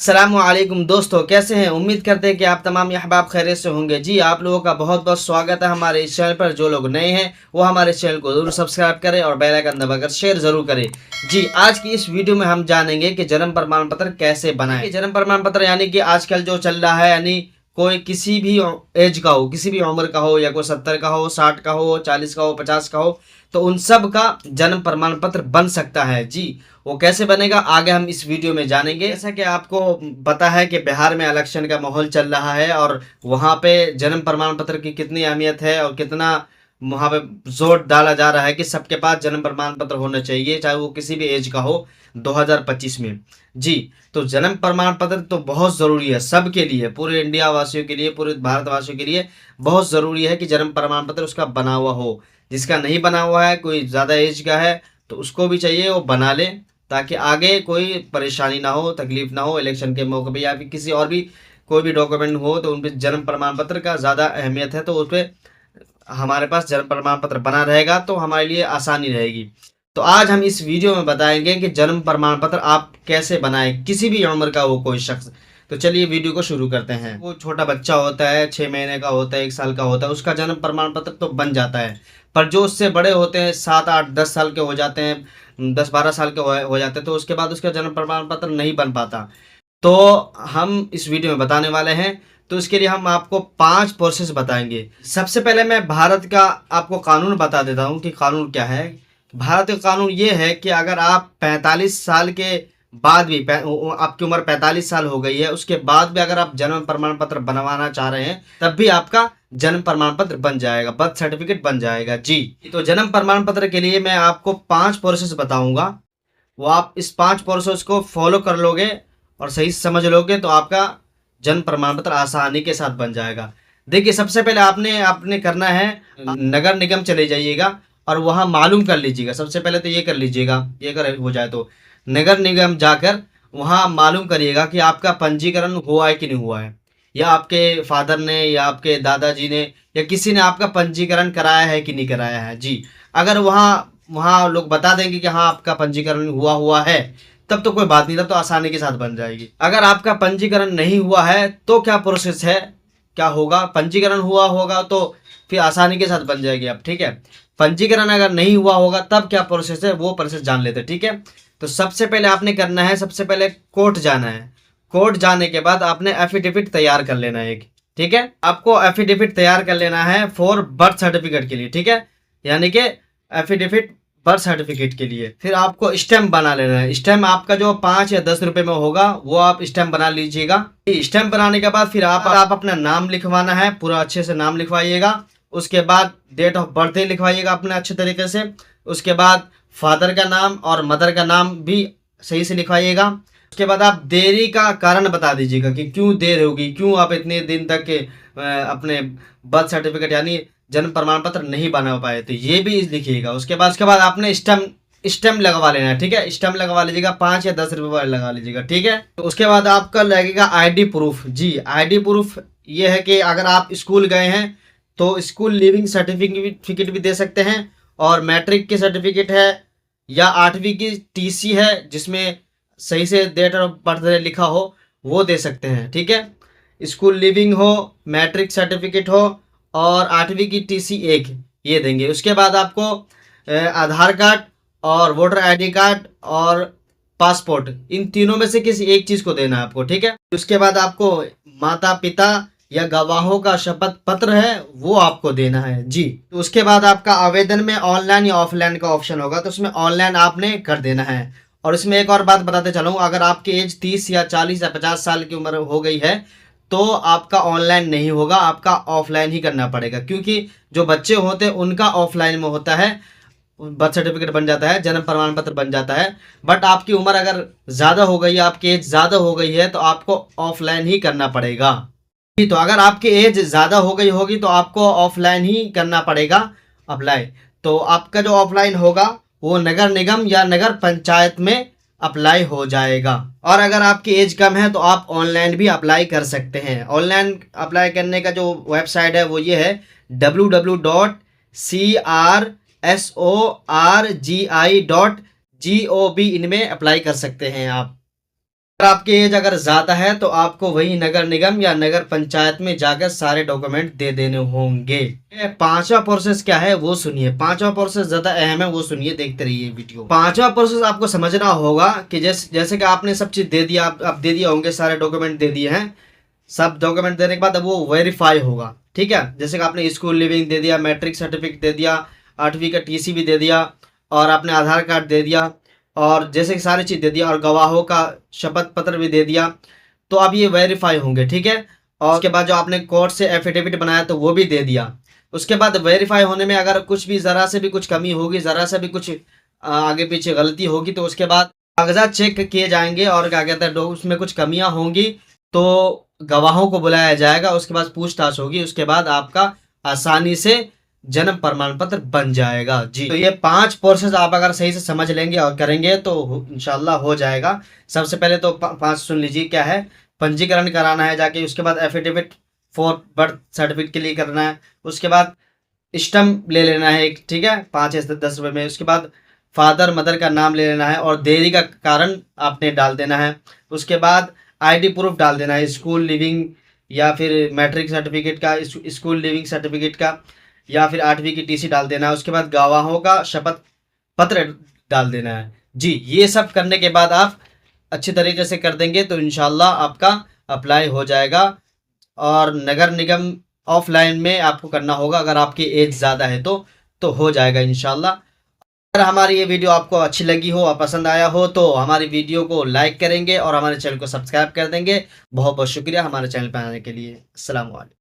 अस्सलामुअलैकुम दोस्तों, कैसे हैं। उम्मीद करते हैं कि आप तमाम अहबाब खैरियत से होंगे। जी, आप लोगों का बहुत बहुत स्वागत है हमारे इस चैनल पर। जो लोग नए हैं वो हमारे इस चैनल को जरूर सब्सक्राइब करें और बेल आइकन दबाकर शेयर जरूर करें। जी, आज की इस वीडियो में हम जानेंगे कि जन्म प्रमाण पत्र कैसे बनाएं। जन्म प्रमाण पत्र यानी कि आजकल जो चल रहा है, यानी कोई किसी भी एज का हो, किसी भी उम्र का हो, या कोई 70 का हो, 60 का हो, 40 का हो, 50 का हो, तो उन सब का जन्म प्रमाण पत्र बन सकता है। जी, वो कैसे बनेगा आगे हम इस वीडियो में जानेंगे। जैसा कि आपको पता है कि बिहार में इलेक्शन का माहौल चल रहा है और वहाँ पे जन्म प्रमाण पत्र की कितनी अहमियत है और कितना वहाँ पे जोर डाला जा रहा है कि सबके पास जन्म प्रमाण पत्र होना चाहिए, चाहे वो किसी भी एज का हो 2025 में। जी, तो जन्म प्रमाण पत्र तो बहुत ज़रूरी है सबके लिए, पूरे इंडिया वासियों के लिए, पूरे भारतवासियों के लिए बहुत ज़रूरी है कि जन्म प्रमाण पत्र उसका बना हुआ हो। जिसका नहीं बना हुआ है, कोई ज़्यादा एज का है, तो उसको भी चाहिए वो बना ले, ताकि आगे कोई परेशानी ना हो, तकलीफ ना हो इलेक्शन के मौके पे, या फिर किसी और भी कोई भी डॉक्यूमेंट हो तो उन पर जन्म प्रमाण पत्र का ज़्यादा अहमियत है, तो उस पर हमारे पास जन्म प्रमाण पत्र बना रहेगा तो हमारे लिए आसानी रहेगी। तो आज हम इस वीडियो में बताएंगे कि जन्म प्रमाण पत्र आप कैसे बनाएं, किसी भी उम्र का हो कोई शख्स। तो चलिए वीडियो को शुरू करते हैं। वो छोटा बच्चा होता है, 6 महीने का होता है, 1 साल का होता है, उसका जन्म प्रमाण पत्र तो बन जाता है। पर जो उससे बड़े होते हैं, 7 8 10 साल के हो जाते हैं, 10 12 साल के हो जाते हैं, तो उसके बाद उसका जन्म प्रमाण पत्र नहीं बन पाता। तो हम इस वीडियो में बताने वाले हैं। तो इसके लिए हम आपको 5 प्रोसेस बताएंगे। सबसे पहले मैं भारत का आपको कानून बता देता हूँ कि कानून क्या है। भारत का कानून ये है कि अगर आप 45 साल के बाद भी, आपकी उम्र 45 साल हो गई है, उसके बाद भी अगर आप जन्म प्रमाण पत्र बनवाना चाह रहे हैं, तब भी आपका जन्म प्रमाण पत्र बन जाएगा, बर्थ सर्टिफिकेट बन जाएगा। जी, तो जन्म प्रमाण पत्र के लिए मैं आपको 5 प्रोसेस बताऊंगा। वो आप इस 5 प्रोसेस को फॉलो कर लोगे और सही से समझ लोगे तो आपका जन्म प्रमाण पत्र आसानी के साथ बन जाएगा। देखिए, सबसे पहले आपने आपने करना है, नगर निगम चले जाइएगा और वहाँ मालूम कर लीजिएगा। सबसे पहले तो ये कर लीजिएगा, ये कर हो जाए तो नगर निगम जाकर वहाँ मालूम करिएगा कि आपका पंजीकरण हुआ है कि नहीं हुआ है, या आपके फादर ने या आपके दादाजी ने या किसी ने आपका पंजीकरण कराया है कि नहीं कराया है। जी, अगर वहाँ वहाँ लोग बता देंगे कि हाँ आपका पंजीकरण हुआ हुआ है, तब तो कोई बात नहीं, तब तो आसानी के साथ बन जाएगी। अगर आपका पंजीकरण नहीं हुआ है तो क्या प्रोसेस है, क्या होगा। पंजीकरण हुआ होगा तो फिर आसानी के साथ बन जाएगी। अब ठीक है, पंजीकरण अगर नहीं हुआ होगा तब क्या प्रोसेस है, वो प्रोसेस जान लेते हैं। ठीक है, तो सबसे पहले आपने करना है, सबसे पहले कोर्ट जाना है। कोर्ट जाने के बाद आपने एफिडेविट तैयार कर लेना है एक। ठीक है, आपको एफिडेविट तैयार कर लेना है फॉर बर्थ सर्टिफिकेट के लिए। ठीक है, यानी कि एफिडेविट बर्थ सर्टिफिकेट के लिए। फिर आपको स्टैम्प बना लेना है। स्टैम्प आपका जो 5 या 10 रुपए में होगा, वो आप स्टैम्प बना लीजिएगा। स्टैम्प बनाने के बाद फिर आप अपना नाम लिखवाना है, पूरा अच्छे से नाम लिखवाइएगा। उसके बाद डेट ऑफ बर्थडे लिखवाइएगा अपने अच्छे तरीके से। उसके बाद फादर का नाम और मदर का नाम भी सही से लिखवाइएगा। उसके बाद आप देरी का कारण बता दीजिएगा कि क्यों देर होगी, क्यों आप इतने दिन तक अपने बर्थ सर्टिफिकेट यानी जन्म प्रमाण पत्र नहीं बना पाए, तो ये भी लिखिएगा। उसके बाद आपने स्टैम्प लगवा लेना है। ठीक है, स्टैम्प लगवा लीजिएगा, 5 या 10 रुपए वाले लगा लीजिएगा। ठीक है, तो उसके बाद आपका लगेगा आईडी प्रूफ। जी, आईडी प्रूफ ये है कि अगर आप स्कूल गए हैं तो स्कूल लिविंग सर्टिफिकेट भी दे सकते हैं, और मैट्रिक की सर्टिफिकेट है, या 8वीं की टीसी है जिसमें सही से डेट ऑफ बर्थ लिखा हो, वो दे सकते हैं। ठीक है, स्कूल लिविंग हो, मैट्रिक सर्टिफिकेट हो और 8वीं की टीसी एक, ये देंगे। उसके बाद आपको आधार कार्ड और वोटर आईडी कार्ड और पासपोर्ट, इन तीनों में से किसी एक चीज़ को देना है आपको। ठीक है, उसके बाद आपको माता पिता या गवाहों का शपथ पत्र है, वो आपको देना है। जी, तो उसके बाद आपका आवेदन में ऑनलाइन या ऑफलाइन का ऑप्शन होगा, तो उसमें ऑनलाइन आपने कर देना है। और इसमें एक और बात बताते चलूँ, अगर आपकी एज 30 या 40 या 50 साल की उम्र हो गई है तो आपका ऑनलाइन नहीं होगा, आपका ऑफलाइन ही करना पड़ेगा। क्योंकि जो बच्चे होते हैं उनका ऑफलाइन में होता है, बर्थ सर्टिफिकेट बन जाता है, जन्म प्रमाण पत्र बन जाता है। बट आपकी उम्र अगर ज़्यादा हो गई है, आपकी एज ज़्यादा हो गई है, तो आपको ऑफलाइन ही करना पड़ेगा। तो अगर आपकी एज ज़्यादा हो गई होगी तो आपको ऑफलाइन ही करना पड़ेगा अप्लाई। तो आपका जो ऑफलाइन होगा वो नगर निगम या नगर पंचायत में अप्लाई हो जाएगा। और अगर आपकी एज कम है तो आप ऑनलाइन भी अप्लाई कर सकते हैं। ऑनलाइन अप्लाई करने का जो वेबसाइट है वो ये है www.crsorgi.gov, इनमें अप्लाई कर सकते हैं आप। अगर आपकी एज अगर ज़्यादा है तो आपको वही नगर निगम या नगर पंचायत में जाकर सारे डॉक्यूमेंट दे देने होंगे। पांचवा प्रोसेस क्या है वो सुनिए, पांचवा प्रोसेस ज़्यादा अहम है, वो सुनिए, देखते रहिए वीडियो। पांचवा प्रोसेस आपको समझना होगा कि जैसे कि आपने सब चीज़ दे दिया, आप दे दिए होंगे, सारे डॉक्यूमेंट दे दिए हैं। सब डॉक्यूमेंट देने के बाद अब वो वेरीफाई होगा, ठीक है। जैसे कि आपने स्कूल लिविंग दे दिया, मैट्रिक सर्टिफिकेट दे दिया, 8वीं का टीसी भी दे दिया, और आपने आधार कार्ड दे दिया, और जैसे कि सारी चीज़ दे दिया, और गवाहों का शपथ पत्र भी दे दिया, तो अब ये वेरीफाई होंगे, ठीक है। और उसके बाद जो आपने कोर्ट से एफिडेविट बनाया तो वो भी दे दिया। उसके बाद वेरीफाई होने में अगर कुछ भी ज़रा से भी कुछ कमी होगी, ज़रा से भी कुछ आगे पीछे गलती होगी, तो उसके बाद कागजात चेक किए जाएंगे, और क्या कहते हैं, उसमें कुछ कमियां होंगी तो गवाहों को बुलाया जाएगा, उसके बाद पूछताछ होगी, उसके बाद आपका आसानी से जन्म प्रमाण पत्र बन जाएगा। जी, तो ये 5 प्रोसेस आप अगर सही से समझ लेंगे और करेंगे तो इंशाल्लाह हो जाएगा। सबसे पहले तो 5 सुन लीजिए क्या है। पंजीकरण कराना है जाके, उसके बाद एफिडेविट फॉर बर्थ सर्टिफिकेट के लिए करना है, उसके बाद स्टम्प ले लेना है एक, ठीक है, 5 या 10 रुपये में। उसके बाद फादर मदर का नाम ले लेना है और देरी का कारण आपने डाल देना है। उसके बाद आईडी प्रूफ डाल देना है, स्कूल लिविंग या फिर मैट्रिक सर्टिफिकेट का, स्कूल लिविंग सर्टिफिकेट का, या फिर 8वीं की टीसी डाल देना है। उसके बाद गवाहों का शपथ पत्र डाल देना है। जी, ये सब करने के बाद आप अच्छी तरीके से कर देंगे तो इंशाल्लाह आपका अप्लाई हो जाएगा। और नगर निगम ऑफलाइन में आपको करना होगा, अगर आपकी एज ज़्यादा है तो हो जाएगा इंशाल्लाह। अगर हमारी ये वीडियो आपको अच्छी लगी हो और पसंद आया हो तो हमारी वीडियो को लाइक करेंगे और हमारे चैनल को सब्सक्राइब कर देंगे। बहुत बहुत शुक्रिया हमारे चैनल पर आने के लिए। अस्सलाम वालेकुम।